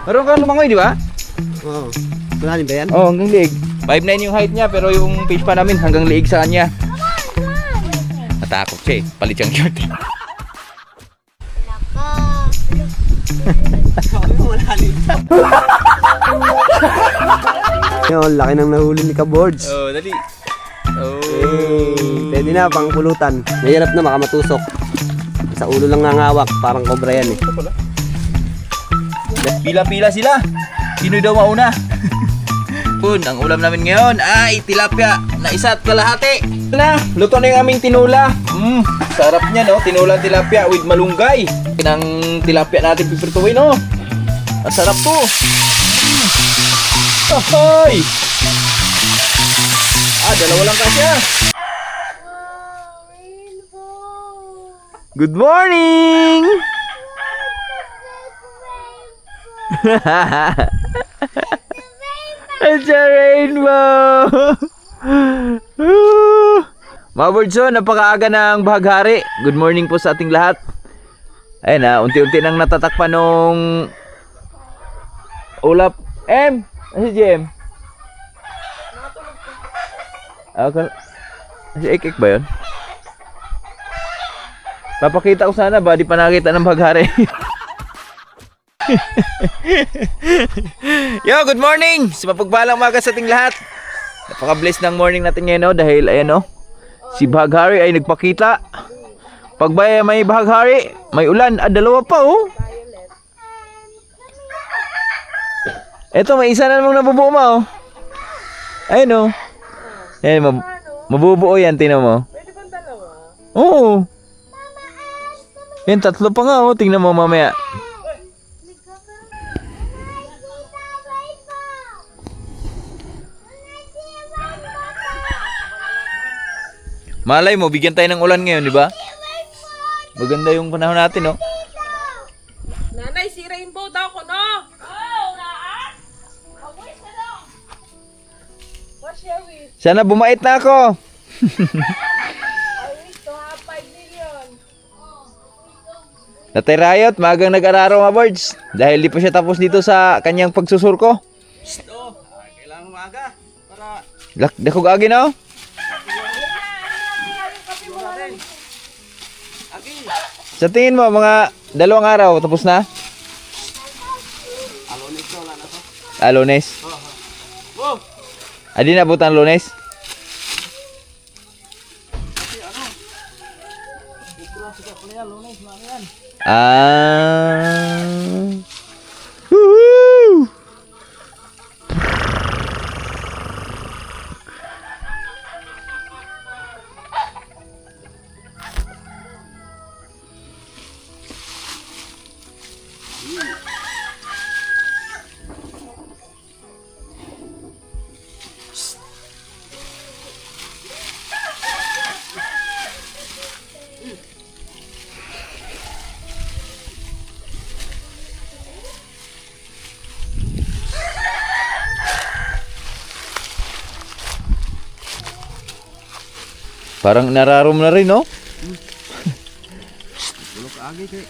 Meron kang lumangoy, di ba? Oo. Malalim ba yan? Oo, hanggang liig. 5'9" yung height niya, pero yung fish pa namin hanggang liig sa kanya. Natakot siya eh. Palit siyang shirt. Yun, laki ng nahuli ni Kabords. Oh, dali. Oh. Pwede na, pang pulutan. Mahirap na, baka matusok. Sa ulo lang nangawak, parang cobra yan eh. Pila-pila sila. Sino daw mauna? Pun, ang ulam namin ngayon ay tilapia na isa't kalahati. Na, luto na yung aming tinula. Sarap niya, no? Tinulang tilapia with malunggay. Pinang tilapia natin pipirtuin, no? Ang sarap to. Ahoy! Dalawa lang kasya. Good morning! It's a rainbow! Mga birdson, napakaaga ng bahaghari. Good morning po sa ating lahat. Ayun na, unti-unti nang natatakpan nung ulap. Ano si Jem? Si Ekek ba yun? Papakita ko sana ba, di pa nakita ng bahaghari. Yo, good morning! Sa mapagpalang umaga sa ating lahat. Napaka-bless ng morning natin ngayon, no? Dahil ayan, no? Si bahaghari ay nagpakita. Pag may bahaghari, may ulan. Dalawa pa, oh. Eto, may isa na namang nabubuo mo, oh. Ayun, oh. Ayan, mabubuo yan, tingnan mo. Pwede bang dalawa? Oo. Yan, tatlo pa nga, oh. Tingnan mo mamaya. Malay mo, bigyan tayo ng ulan ngayon, di ba? Maganda yung panahon natin, no? Nanay, si Rainbow daw ko, no? Oh, naan? Mag-wish na daw. What's your wish? Sana bumait na ako. I wish to have 5 million. Tatay Riot, magang nag-araro mga birds. Dahil di pa siya tapos dito sa kanyang pagsusurko. Kailangan umaga para... Dakog agi na, oh. Sa tingin mo, mga 2 araw, tapos na? Lunes. Adi na butan Lunes? Woohoo! Parang nararom na rin, no? Tulog agi kay.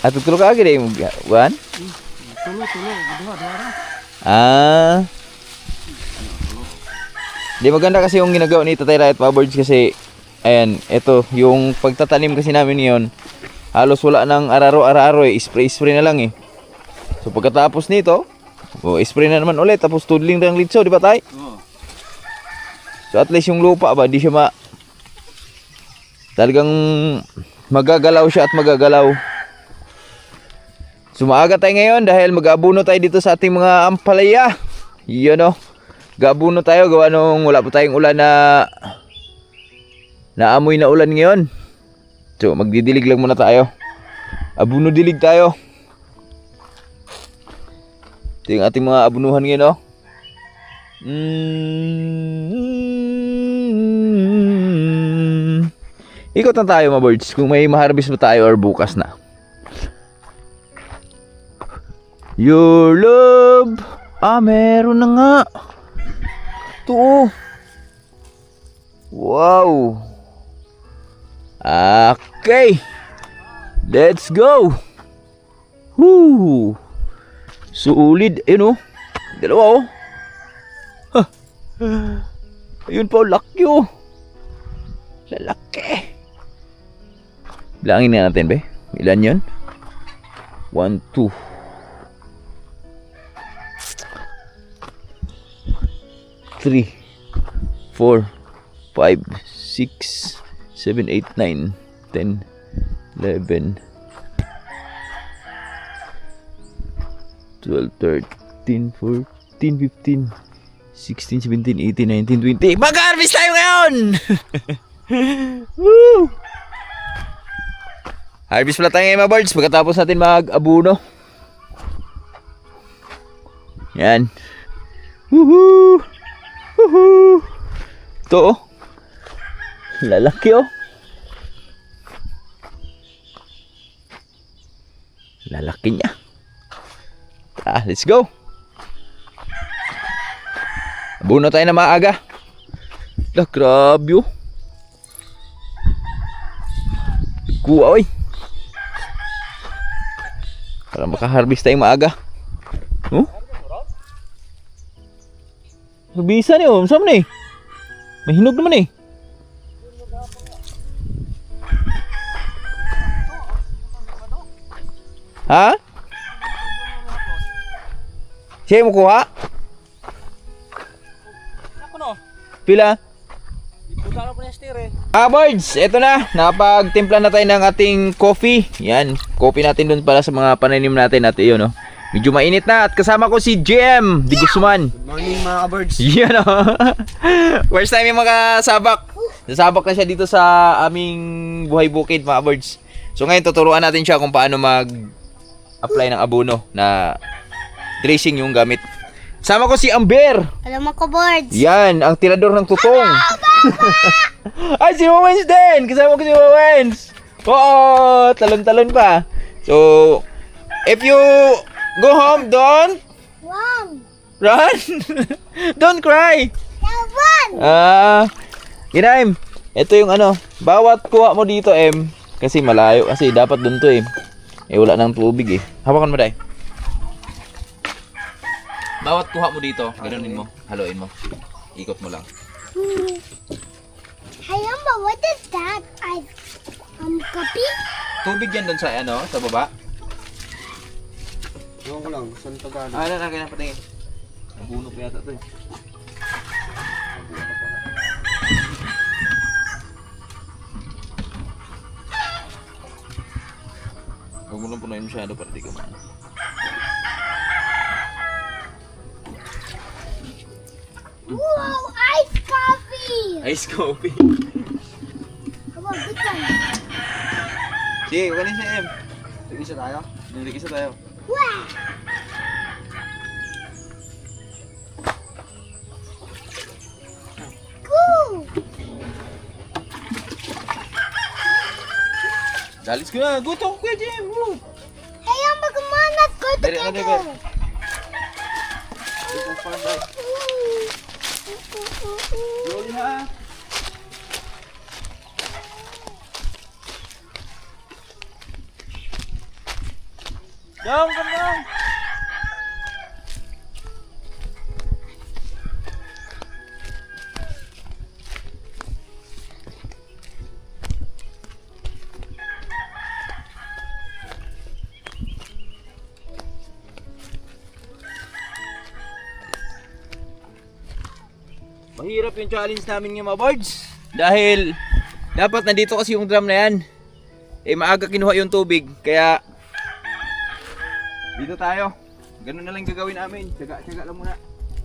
At tutulog ka agad eh, Juan? Tulog, duha ra. Di maganda kasi yung ginagawa ni Tatay Riot mga birds kasi ayan, ito yung pagtatanim kasi namin ngayon. Halos wala ng araro-araro eh, spray na lang eh. So pagkatapos nito, spray na naman ulit tapos tudling ng litso, di ba tay? Oo. So at least yung lupa ba, di siya talagang magagalaw siya at magagalaw. So maaga tayo ngayon dahil mag-aabuno tayo dito sa ating mga ampalaya. Yun, no? Mag-aabuno tayo gawa nung wala pa tayong ulan na naamoy na ulan ngayon. So magdidilig lang muna tayo. Abuno dilig tayo. Ito yung ating mga abunuhan ngayon, no? Ikot na tayo mga birds kung may ma-harvest ba tayo or bukas na. Your love. Meron na nga. Ito. Wow. Okay. Let's go. Woo! Suulid. Ayun oh. Dalawa oh. Ha. Ayun pa, laki oh. Lalaki. Bilangin na natin, be. Ilan yun? 1, 2. 3, 4, 5, 6, 7, 8, 9, 10, 11, 12, 13, 14, 15, 16, 17, 18, 19, 20. Mag-harvest tayo ngayon! Woo! Harvest pala tayo ngayon mga birds pagkatapos natin mag-abuno. Yan. Woohoo! Woohoo! Ito oh. Lalaki oh. Lalaki niya. Let's go. Abuno tayo na maaga. Grabe oh. Kuha oy. Para makaharvest tayong maaga. Oh? Bisa ni oh, saan ni? Mahinog naman eh. Ha? Siya mo kuha? Ako no. Pila? Iputano po na steer eh. Birds, eto na. Napagtimpla na tayo ng ating coffee. Yan, coffee natin dun para sa mga pananim natin at yun oh. Medyo mainit na at kasama ko si JM Di Guzman. Good morning mga ka-birds. Yan oh. First time yung mga sabak. Nasabak na siya dito sa aming buhay bukid mga birds. So ngayon tuturuan natin siya kung paano mag-apply ng abono na dressing yung gamit. Sama ko si Amber. Alam mo ko, birds. Yan, ang tirador ng tutong. Ay, si Wawens din. Kasama ko si Wawens. Oo, talon-talon pa. So, if you go home, don't run. Don't cry. Inaim, ito yung ano, bawat kuha mo dito, kasi malayo, kasi dapat dun to wala nang tubig Hawakan mo, Day. Bawat kuha mo dito, ganunin mo, haluin mo. Ikot mo lang. Hey, Emma, what is that? Coffee? Tubig yan dun sa ano, sa baba. Ewan ko lang, saan ito galing? Kaya patingin. Nabuno pa yata ito Huwag mo lang punuin masyado para di ka maano. Wow, iced coffee! Ice coffee. How about this one? Sige, kunin siya Tigisa tayo? Nagigisa tayo. Wow! Cool! Dalis ko na. Gutom ko, Jim. Hey, Emma, come on, let's go Dali, together! dali. Slowly ha. Down, come down. Mahirap yung challenge namin ng mga birds. Dahil dapat nandito kasi yung drum na yan. Maaga kinuha yung tubig. Kaya dito tayo. Ganun na lang gagawin namin. Tsaga lang muna.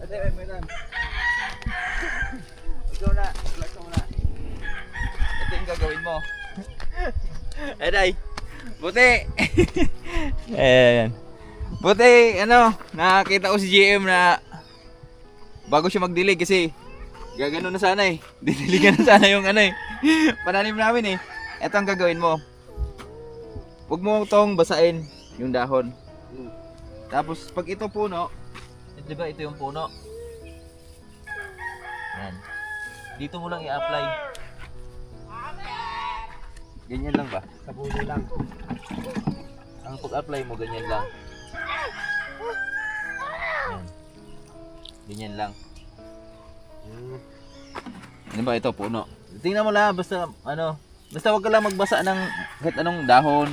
Ate, may time. Ikaw na. Relax ka muna. Ito yung gagawin mo. Eday. Buti. Ayan. Buti, nakakita ko si GM na bago siya magdilig kasi gagano na sana Didiligan na sana yung pananim namin Ito ang gagawin mo. Huwag mo itong basain yung dahon. Tapos pag ito puno, di ba ito yung puno? Yan. Dito mo lang i-apply. Ganyan lang ba? Sa puno lang. Ang pag-apply mo, ganyan lang. Yan. Ganyan lang. Ano ba ito, puno? Tingnan mo lang, basta ano, basta wag ka lang magbasa ng kahit anong dahon.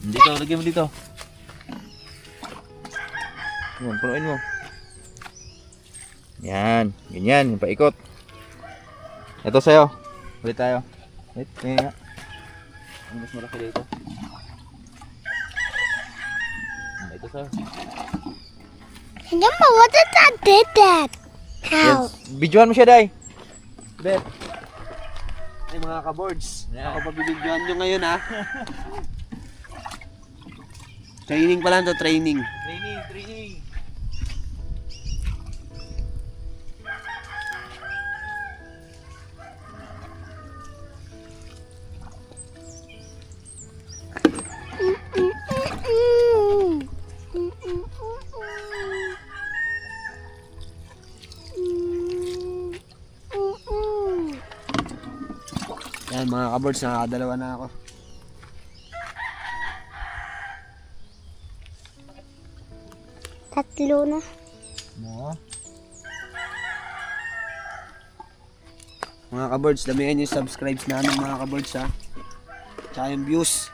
Dito, lagyan mo dito. Yan, punuin mo. Yan, ganyan, yung paikot. Ito sa'yo. Ulit tayo. Wait, kaya nga. Ang mas malaki dito. Ito sa'yo. Hindi mo, what did that did that? How? Videoan mo siya, Day. Bet. Ay mga ka-boards. Yeah. Ako pabibidyoan nyo ngayon ha. Training pa lang to, training. Training. Yan mga ka-boards, nakakadalawa na ako. Tatlo na. No. Mga ka-boards, damihan yung subscribes namin mga ka-boards ha. Tsaka yung views.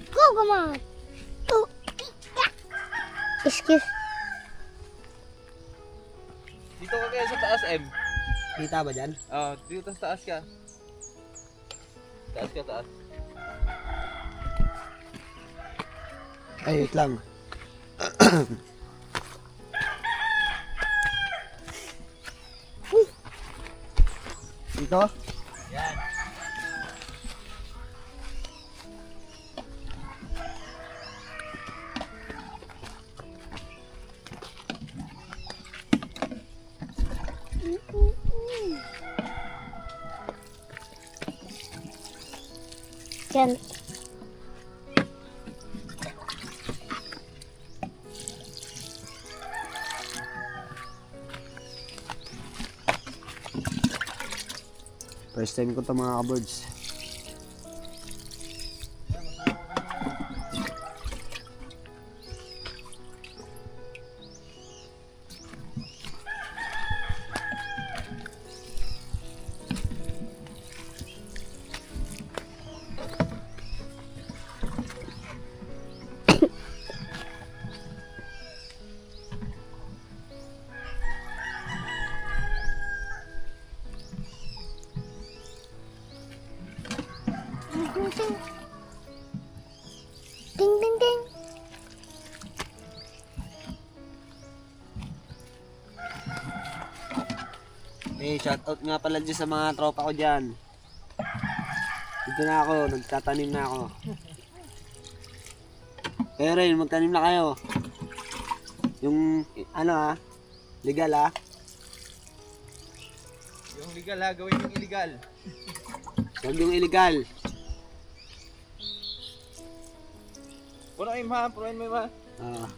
Go, come on. Oh. Excuse. Dito ka kaya sa taas, M. Kita ba dyan? Oh, dito sa taas ka. Taas. Ay, wait lang. Dito? Yan. Yan. First time ko to mga ka-boards. Ding, ding, ding. Eh, shoutout nga pala dyan sa mga tropa ko dyan. Dito na ako, nagtatanim na ako. Kayo rin, magtanim na kayo. Yung, ano ha, legal ha. Yung legal ha, gawin yung illegal. Huwag yung illegal. Punuin mo ha. Ah.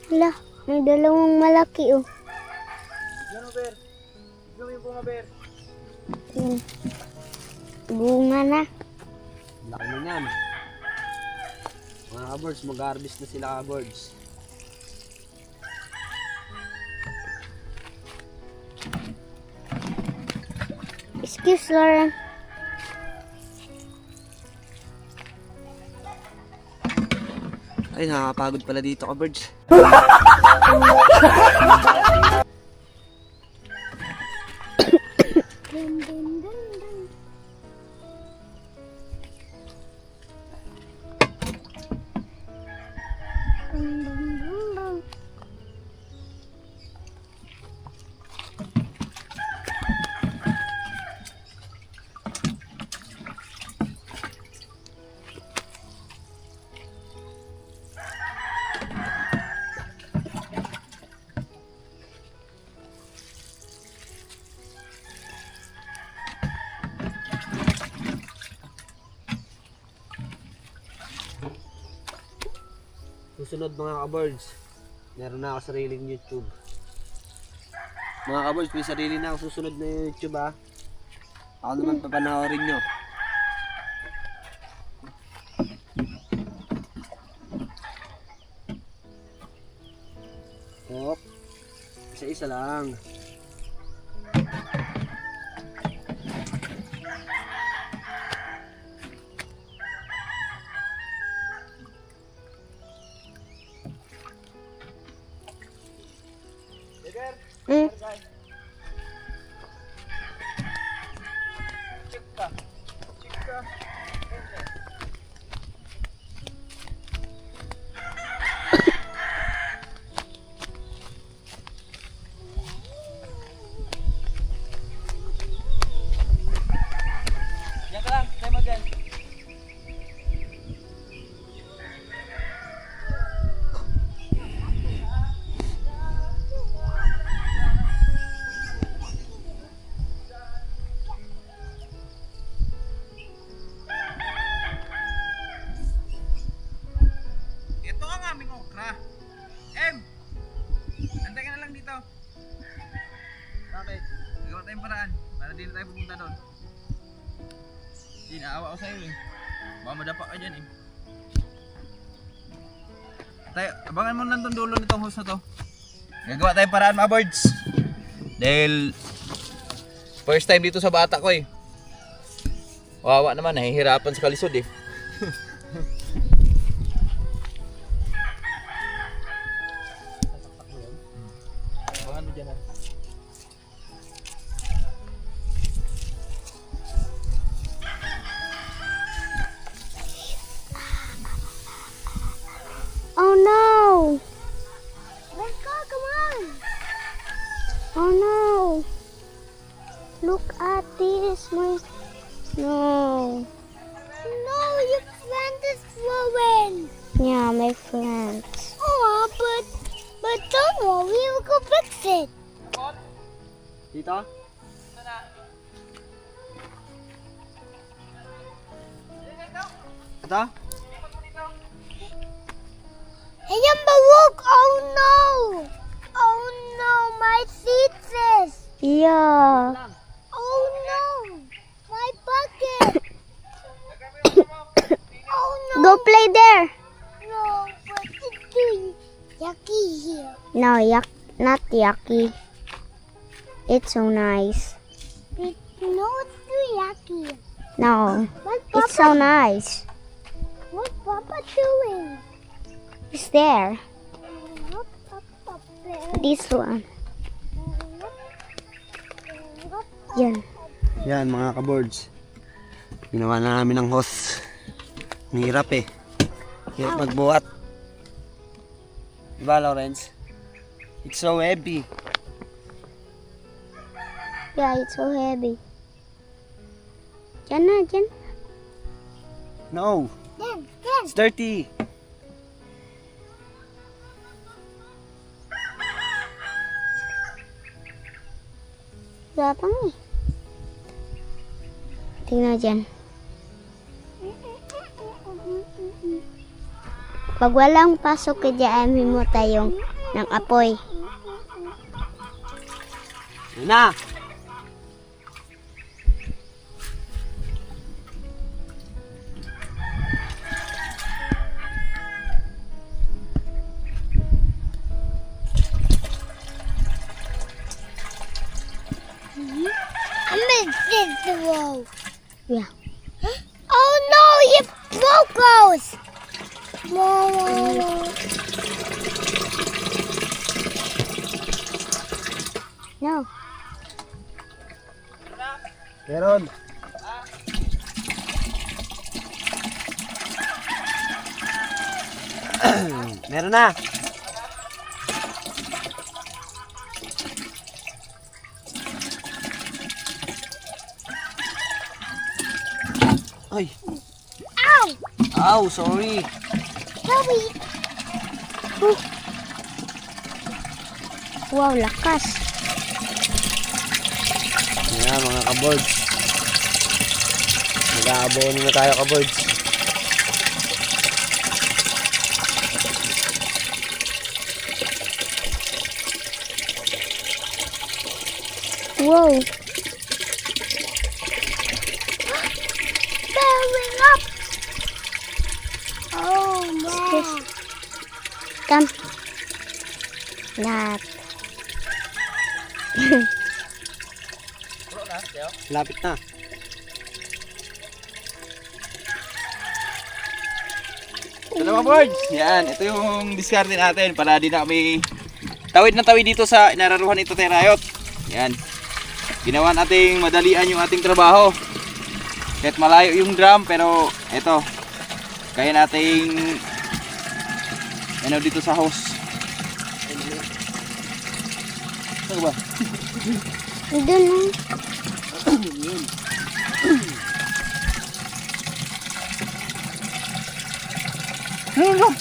Wala, may dalawang malaki oh. Yan o, Ber. Gawin yung bunga, Ber. Yan. Bunga na. Laki na yan. Mga ka-birds, mag-harvest na sila ka-birds. Excuse, Lauren. Ay, nakakapagod pala dito ka-birds. Dun, dun, dun, dun. Dun, dun, dun, dun. Susunod mga ka-birds, meron na ako sariling YouTube. Mga ka-birds, may sarili na ako susunod na YouTube ha. Ako naman papanoorin nyo. Hop. Isa-isa lang. Hmm? Diyan ka lang, tayo mo dyan. Ito ang aming okra. Antay ka na lang dito. Bakit? Gagawa tayong paraan para di na tayo pupunta doon. Hindi, naawa ko sa'yo eh. Baka madapa ka dyan eh. Tayo, abangan mo nandun dulo nitong house na to. Gagawa tayong paraan mga birds. Dahil first time dito sa bata ko eh. Wawa naman, nahihirapan sa kalisod eh. Abangan mo dyan ha. Oh no! Let's go, come on! Oh no! Look at this, my... No! No, your friend is ruined! Yeah, my friends. Oh, but don't worry, we'll go fix it! Dito? Ito? Ayan, bawog! Oh no! Oh no, my thesis! Yeah. Oh no! My bucket! Oh no! Go play there! No, but it's too yucky here. No, not yucky. It's so nice. No, it's too yucky. No, it's so nice. What's Papa doing? It's there. This one. Yan. Yan mga ka-birds. Ginawa na namin ng hose. Ang hirap eh. Hirap magbuhat. Diba Lawrence? It's so heavy. Yeah, it's so heavy. Yan na, yan. No, Yan. it's dirty. Wala pang eh. Tingnan dyan. Pag walang pasok ka dyan, mo tayong ng apoy. Yan na. I'm in this wall. Yeah. Oh no, you broke those. No. Meron. Meron na. Ay. Ow! Ow, sorry. Sorry. Wow, lakas. Yan mga ka-birds. Mag-aabono na tayo ka-birds. Whoa. Going up. Oh, man. Come. That. Lapit na. Ito na mga birds. Yan, ito yung discard natin para di na kami tawid na tawid dito sa inararuhan ito tayo Riot. Yan. Ginawa nating madalian yung ating trabaho. Kahit malayo yung drum pero ito. Kaya nating ano dito sa house. Ano ba? Doon.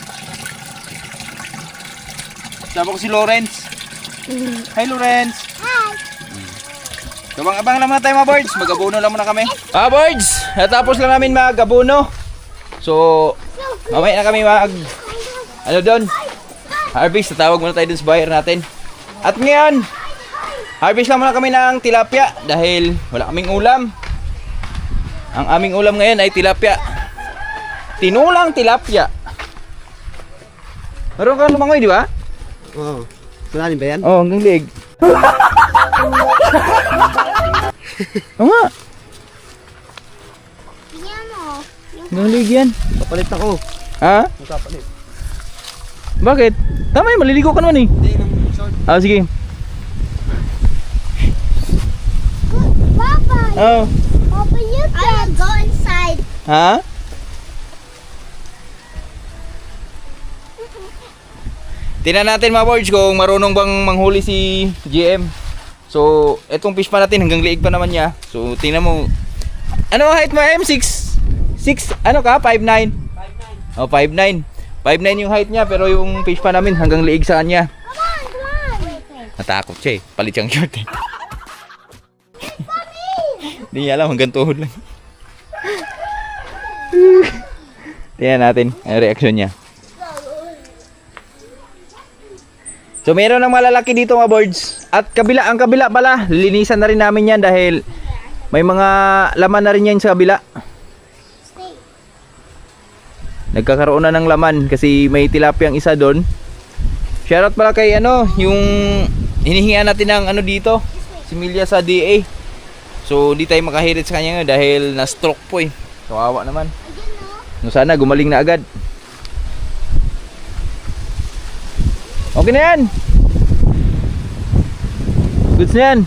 Sama ko si Lawrence. Hi Lawrence. Hi. Abang-abang lang muna tayo mga birds. Mag-abono lang muna kami. Birds, natapos lang namin mag-abono. So, mamaya na kami ano doon? Harvest, tatawag muna tayo dun sa buyer natin. At ngayon, harvest lang muna kami ng tilapia dahil wala kaming ulam. Ang aming ulam ngayon ay tilapia. Tinulang tilapia. Meron kang lumangoy, di ba? Oo. Malalim ba yan? Oo, hanggang leg. Oo nga, Yan o. hanggang leg yan. Papalit ako. Ha? Magpapalit. Bakit? Tama yun, maliligo ka naman eh. Hindi, ng short. Sige. Papa, Oh. open your bed. I'll go inside. Ha? Tingnan natin mga boards kung marunong bang manghuli si GM. So, etong fish pa natin hanggang liig pa naman niya. So, tingnan mo. Ano height mo M? 6 ano ka? 5'9"? 5'9". Oh, 5'9". 5'9" yung height niya pero yung fish pa namin hanggang liig sa kanya. Come on, come on. Natakot siya eh. Palit siyang short eh. Hindi niya alam hanggang tuhod lang. Tingnan natin ang reaksyon niya. So meron ng malalaki dito mga boards. At ang kabila pala, linisan na rin namin yan dahil may mga laman na rin yan sa kabila. Nagkakaroon na ng laman kasi may tilapia ang isa doon. Shoutout pala kay yung hinihingan natin ng dito, si Milya sa DA. So di tayo makahirit sa kanya ngayon dahil na-stroke po eh. Kawawa naman. No, sana gumaling na agad. Okay na yan. Goods na yan.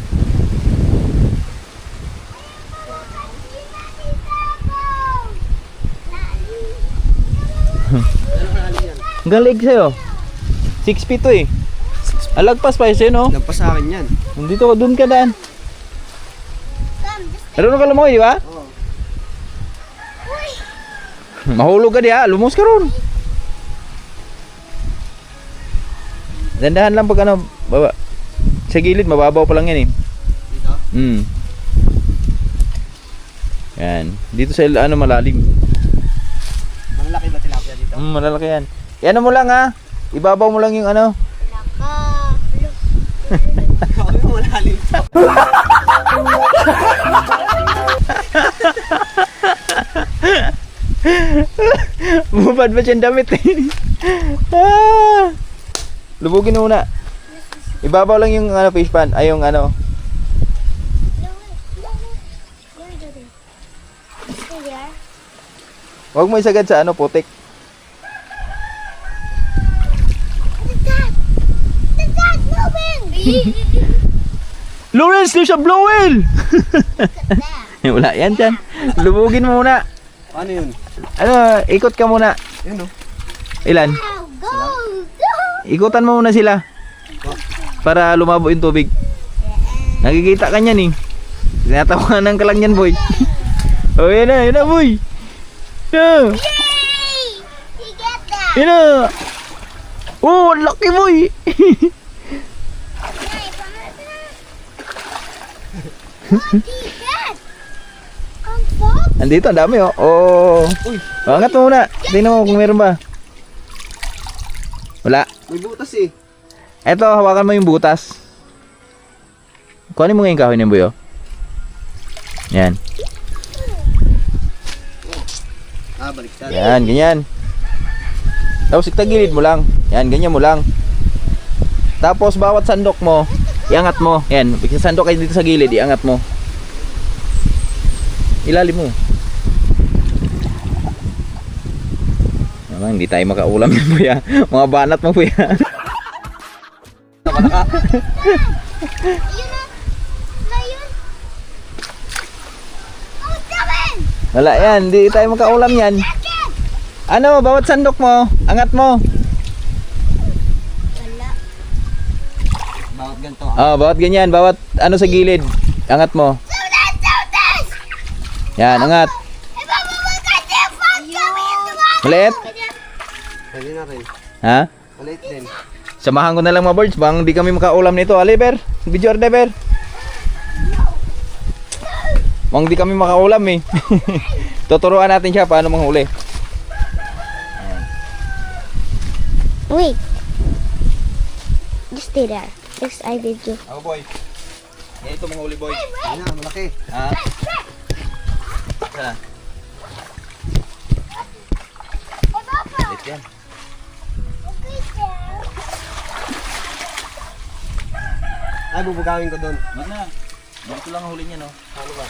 Ang galig sa'yo. 6 feet to eh. Alagpas pa sa'yo no? Lampas sa akin yan. Nandito ka, dun ka daan. Meron ka lumoy, di ba? Oo. Mahulog ka diya, lumos ka ron. Dandahan lang pag baba. Sa gilid, mababaw pa lang yan eh. Dito? Yan. Dito sa malalim. Malaki ba tilapia dito? Malalaki yan. Yan mo lang ha. Ibabaw mo lang yung Ako yung malalim. Bumabad ba siyang damit eh. Lubugin mo muna. Ibabaw lang yung fish pan. Ay yung Huwag mo isagad sa putik. Lawrence, there's a blow whale! Wala yan dyan. Lubugin mo muna. Ano yun? Ikot ka muna. Yun o. Ilan? Ikutan mo muna sila. Para lumabo yung tubig. Nakikita ka niyan eh. Tinatawanan ka lang yan boy. Oh yan na boy. Yeah. You get that. Yan na. Oh, laki boy. Andito, ang dami oh. Oh. Uy. Angat mo muna. Tingnan mo kung meron ba. Wala. May butas eh. Eto, hawakan mo yung butas. Kuhanin mo nga yung kahoy ng buyo. Yan. Baliktad. Yan, ganyan. Tapos itagilid mo lang. Yan, ganyan mo lang. Tapos bawat sandok mo, iangat mo. Yan, sandok kayo dito sa gilid, iangat mo. Ilalim mo. Naman, hindi tayo makaulam yan, Buya. Mga banat mo, Buya. Wala yan, hindi tayo makaulam yan. Ano, bawat sandok mo, angat mo. Bawat ganito. Bawat ganyan, bawat ano sa gilid, angat mo. Yan, angat. Maliit? Pwede na rin. Ha? Maliit din. Samahan ko na lang mga birds, bang di kami makaulam nito. Aliber, video order, Ber. Bang di kami makaulam eh. Tuturuan natin siya paano manghuli. Wait. Just stay there. Yes, I did you. Ako, boy. Ganito manghuli, boy. Yan na, malaki. Ha? Sana. Lit yan. Ay, bubugawin ko doon. Wag na. Dito lang ang huli niya, no? Ano ba?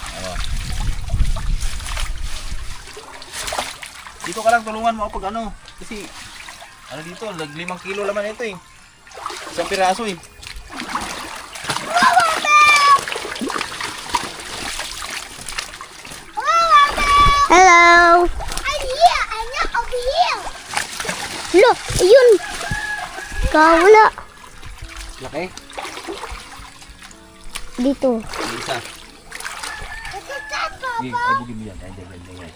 Dito ka lang, tulungan mo ako pag ano. Kasi, ano dito, 5 kilo laman ito eh. Isang piraso eh. Hello. I'm here. I'm not over here. Look, yun. Kawala. Laki? Dito. Yung isa. Sige, ay bugin mo yan. Ay, yan.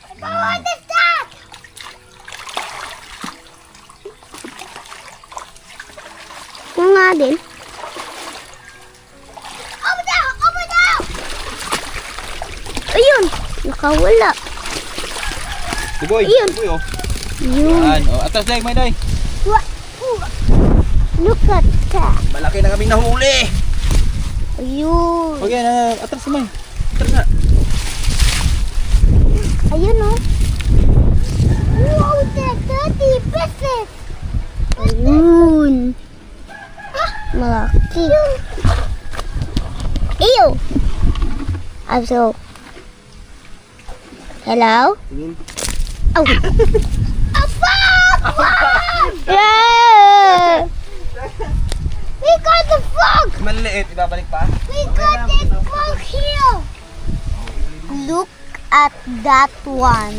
Yung nga din. Ayun. Nakawala. Si boy. Ayun. Si boy, oh. Yun. Yan. Oh, atras day, may day. Look at that. Malaki na kaming nahuli. Ayun. Okay, atras si May. Atras na. Ayun oh. Wow, that's 30 pesos. Ayun. Malaki. Ew. Also. Hello? Tingin. Oh. Yeah. We got the frog. Maliliit, ibabalik pa. We got the frog here. Look at that one.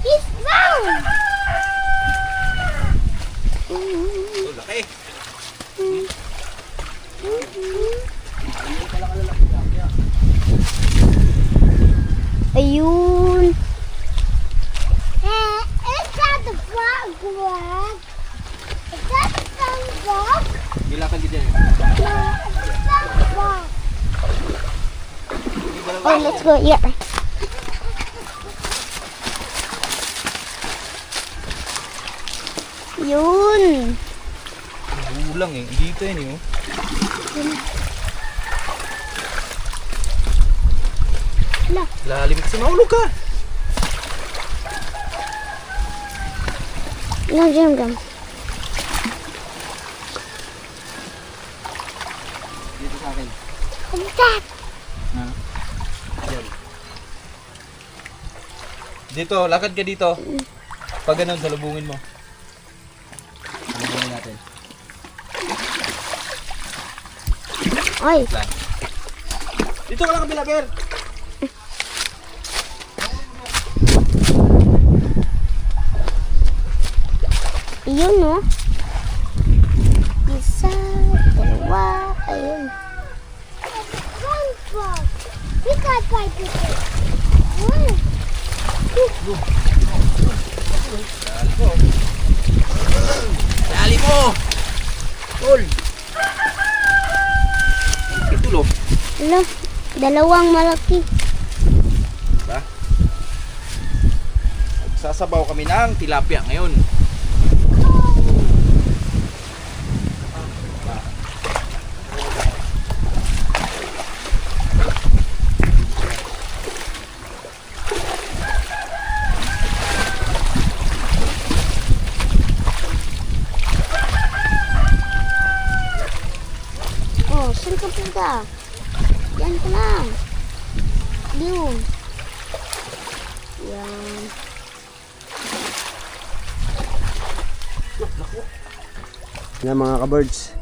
He's round. Oh, laki. Ayun. Is that the frog, Greg? Is that the frog? Bilakan din yan. No, it's not the frog. Oh, let's go here. Yun. Ulang eh. Dito yan eh. Hala. Lalim kasi maulog ka. No, jam. Dito sa akin. What's that? Dito, lakad ka dito. Pag ganun, salubungin mo. Salubungin natin. Ay. Plan. Dito ka lang kabila, Ber. Yun, no? Isa, dalawa, ayun. We got five people. Dali mo! Tol! Ito lo. Hala, dalawang malaki. Diba? Sasabaw kami ng tilapia ngayon. ka. Diyan ka lang. Yun. Yan. Yan mga ka-birds.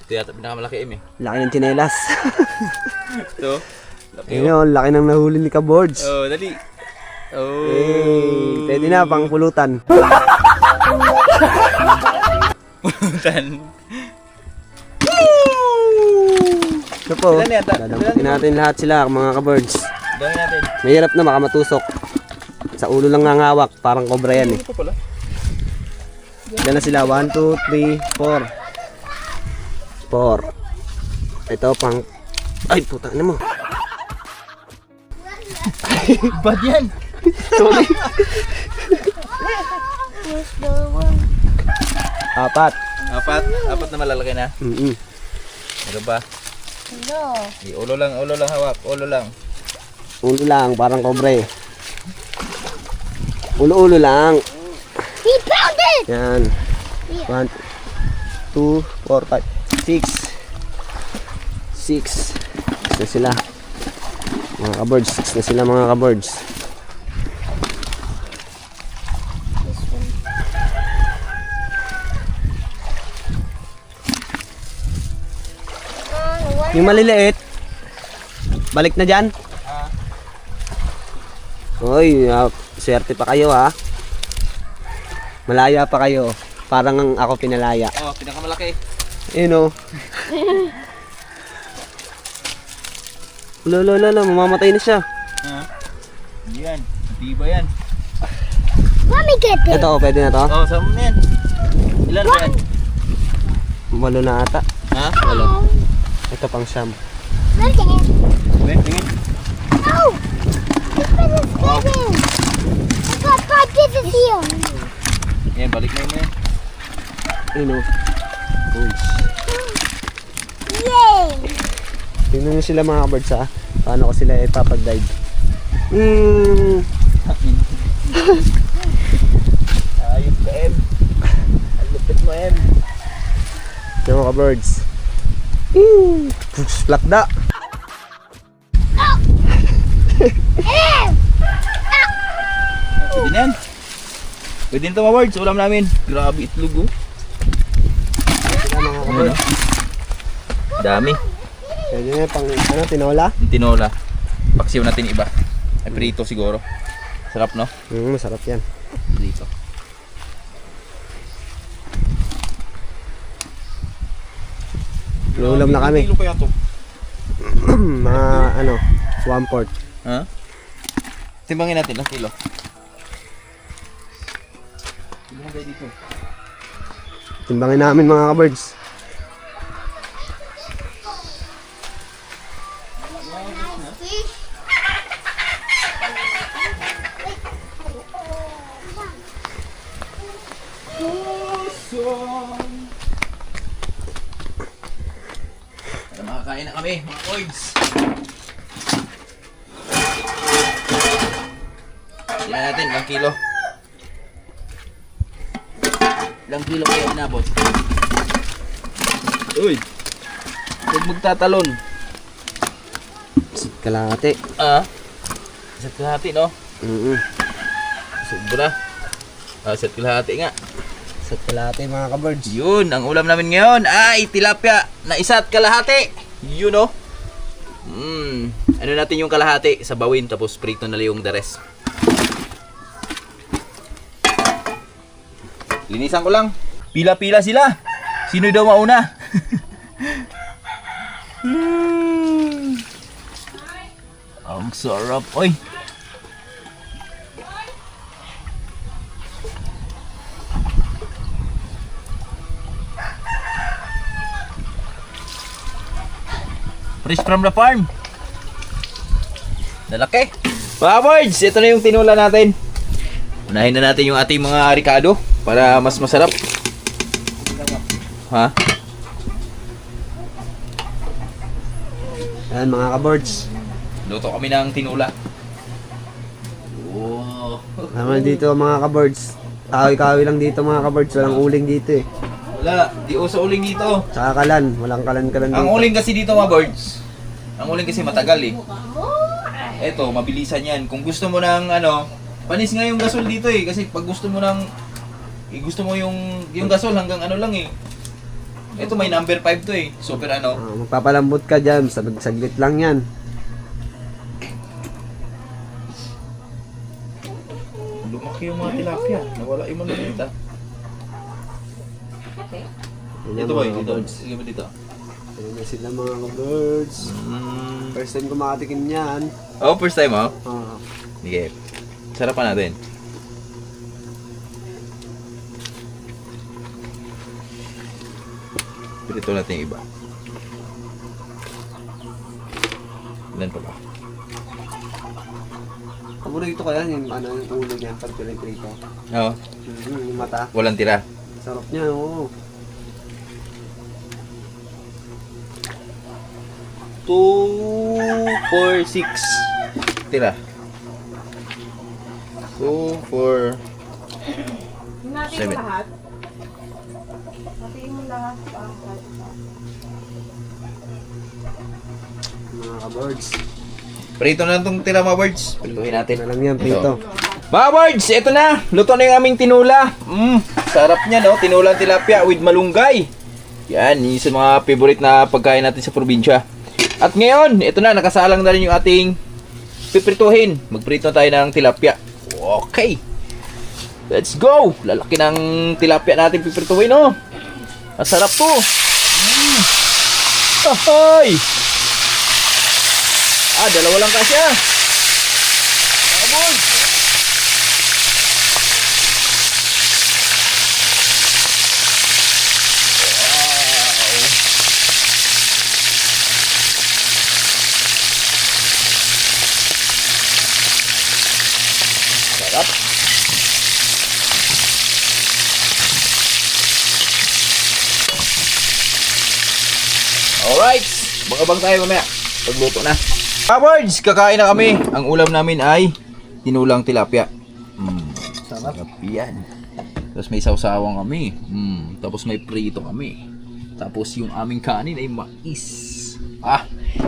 Ito yata pinakamalaki eh. Laki ng tsinelas. Ito. Laki Ayun, laki ng nahuli ni ka-birds. Oh, dali. Oh. Hey, pwede na pang pulutan. Pulutan. Ito po. Ilan yata? Dadamputin natin lahat sila mga ka-birds. Dami natin. Mahirap na baka matusok. Sa ulo lang ngangawak, parang cobra yan eh. Ito pala. Diyan na sila, 1, 2, 3, 4. 4. Ito pang... Ay, puta na mo. Bad yan. Sorry. Here's the one. 4. Apat na malalaki na. Ano ba? Hello. Ulo lang hawak. Ulo lang. Ulo lang, parang cobra eh. Ulo-ulo lang. He found it! Yan. 1, 2, 4, 5, 6. 6 na sila. Mga ka-birds, 6 na sila mga ka-birds. Yung maliliit, balik na dyan. Uy, swerte pa kayo ha. Malaya pa kayo. Parang ang ako pinalaya. Oh, pinakamalaki. Yun o. Lolo, mamamatay na siya. Ha? Yan. Di ba yan? Mommy get it. Ito, pwede na to. Oh, saan mo na yan? Ilan ba yan? 8 na ata. Ha? Oh, Ito pang siyam. look at it. Tingin. Oh! This one is getting. I got 5 pieces here. Yan, balik na yun. Yun o. Yay! Tingnan nyo sila mga birds ha. Paano ko sila ipapag-dive. Ayos ka, Em. Ang lupit mo, Em. Ito mga birds. Lakda. Pwede na yan. Pwede na ito mga birds. Ulam namin. Grabe itlog, oh. Sila mga birds. Dami. Pwede na pang tinola. Yung tinola. Paksiw natin iba. Ay, prito siguro. Sarap, no? Masarap yan. Prito. Lulam na kami. Kilo kaya to? Mga 1/4. Ha? Timbangin natin ang kilo. Timbangin tayo dito. Timbangin namin mga ka-birds. Para makakain na kami, mga boys. Tingnan natin, ilang kilo. Ilang kilo kayo inabot? Uy! Huwag magtatalon. Kalahati. Ah? Isa't kalahati, no? Sobra. Isa't kalahati nga. Sa kalahati mga ka-birds. Yun, ang ulam namin ngayon ay tilapia na isa't kalahati. Yun, no? Ano natin yung kalahati sa bawin, tapos prito na lang yung the rest. Linisan ko lang. Pila-pila sila. Sino daw mauna? Ang sarap. Oy. Fresh from the farm. Lalaki. Mga birds, ito na yung tinula natin. Unahin na natin yung ating mga ricado para mas masarap. Ha? Yan mga ka-birds. Luto kami ng tinula. Wow. Naman dito mga ka-birds. Kawi-kawi lang dito mga ka-birds. Walang uling dito eh. Wala, di uso uling dito. Tsaka kalan, walang kalan-kalan Ang dito. uling kasi dito mga birds, ang uling kasi matagal eh. Eto, mabilisan yan. Kung gusto mo ng ano, panis nga yung gasol dito eh. Kasi pag gusto mo ng, gusto mo yung gasol hanggang ano lang eh. Eto may number 5 to eh. Super ano. Magpapalambot ka dyan, saglit lang yan. Lumaki yung mga tilapia. Nawala yung manulit ah. Yan Ito ang ba mga dito? birds. Sige ba dito? Ayan na sila mga birds. First time ko makatikim yan. Oh, first time oh. Ah, Sige. Sarapan natin. Prito natin yung iba. Ilan pa ba? paborito ko yan, yung ano, yung ulo niyan pag pinag-prito. Oo. Yung mata. Walang tira. Sarap niya, oo. 2, 4, 6. Tira. 2, 4. Natin Seven. mo lahat. Natin mo lahat. Mga ka-birds. Prito na itong tira mga birds. Prituhin natin. Na lang yan, prito. Mga birds, ito na. Luto na yung aming tinula. Sarap niya, no? Tinulang tilapia with malunggay. Yan, yung sa mga favorite na pagkain natin sa probinsya. At ngayon, ito na, nakasalang na rin yung ating piprituhin. Magprito tayo ng tilapia. Okay. Let's go. Lalaki ng tilapia natin piprituhin, no? Masarap to. Ahoy! Dalawa lang kasya. Abog! Sarap. Alright. Bangabang tayo mamaya. Pagluto na. Birds, kakain na kami. Ang ulam namin ay tinulang tilapia. Sarap yan. Tapos may sawsawang kami. Tapos may prito kami. Tapos yung aming kanin ay mais.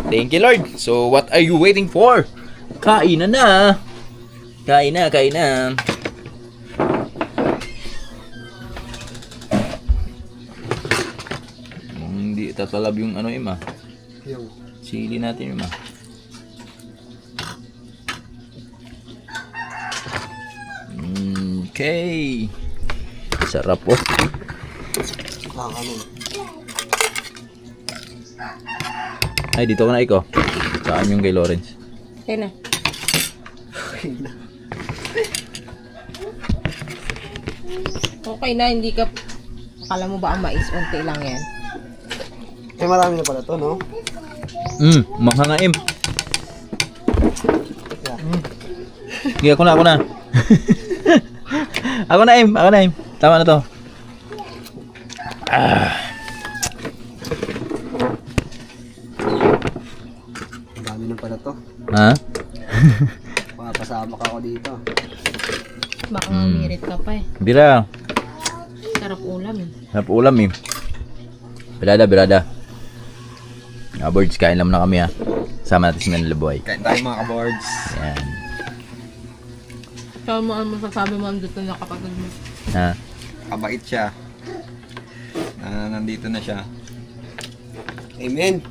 Thank you Lord. So what are you waiting for? Kain na. Kain na. Hindi tatalab yung ano ima. Yung Sili natin ima. Okay. Sarap po. kakanin. Ay, dito ka na ikaw. Saan yung kay Lawrence? Okay na. Okay na, hindi ka... Akala mo ba ang mais? Unti lang yan. Eh, marami na pala to, no? Manghangaim. Sige, ako na. Ako na, Im. Tama na to. Marami na pala to. Ha? Papasama ka ako dito. Baka mamirit ka pa eh. Bira. Sarap ulam eh. Sarap ulam eh. Birada. Birds, kain lang na kami ha. Sama natin si Manila Boy. Kain tayo mga ka-boards. Yan. Ikaw mo ang masasabi mo ang dito na kapatid mo. Ha? Kabait siya. Nandito na siya. Amen.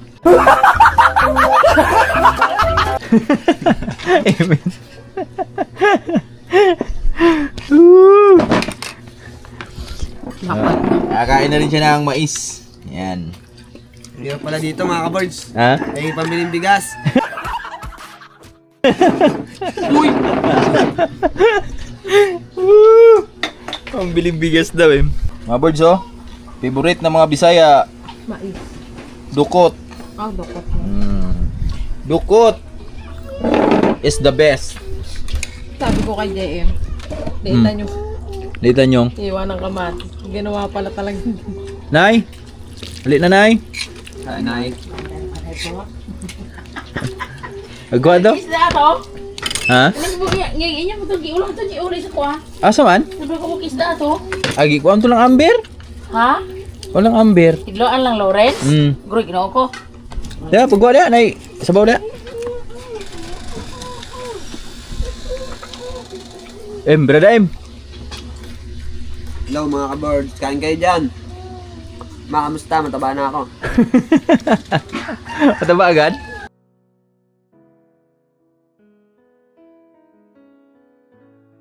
Amen. Kakain na rin siya ng mais. Yan. Hindi pala dito mga ka-boards. Ha? Ay, pambiling bigas. Ang biling bigas daw eh. Mga birds oh. Favorite na mga Bisaya. Mais. Dukot. Dokot. Dukot is the best. Sabi ko kay JM, data nyo, Dita nyo. iwan ng kamatis. Ginawa pala talaga. Nay? Ulit na Nay? Nay. Agwa daw? Isda to? Ha? Ngayon mo itong giulang ito, giulay sa kuha. Asa man? Sabi ko isda to? Agi ko to lang amber? Ha? Walang amber. Tigloan lang, Lawrence. Guro, ginoo ko. Ya, pagwa na, nay. Sabaw na. Brada Hello mga ka-birds, kain kayo dyan. Makamusta? Mataba na ako. Mataba agad?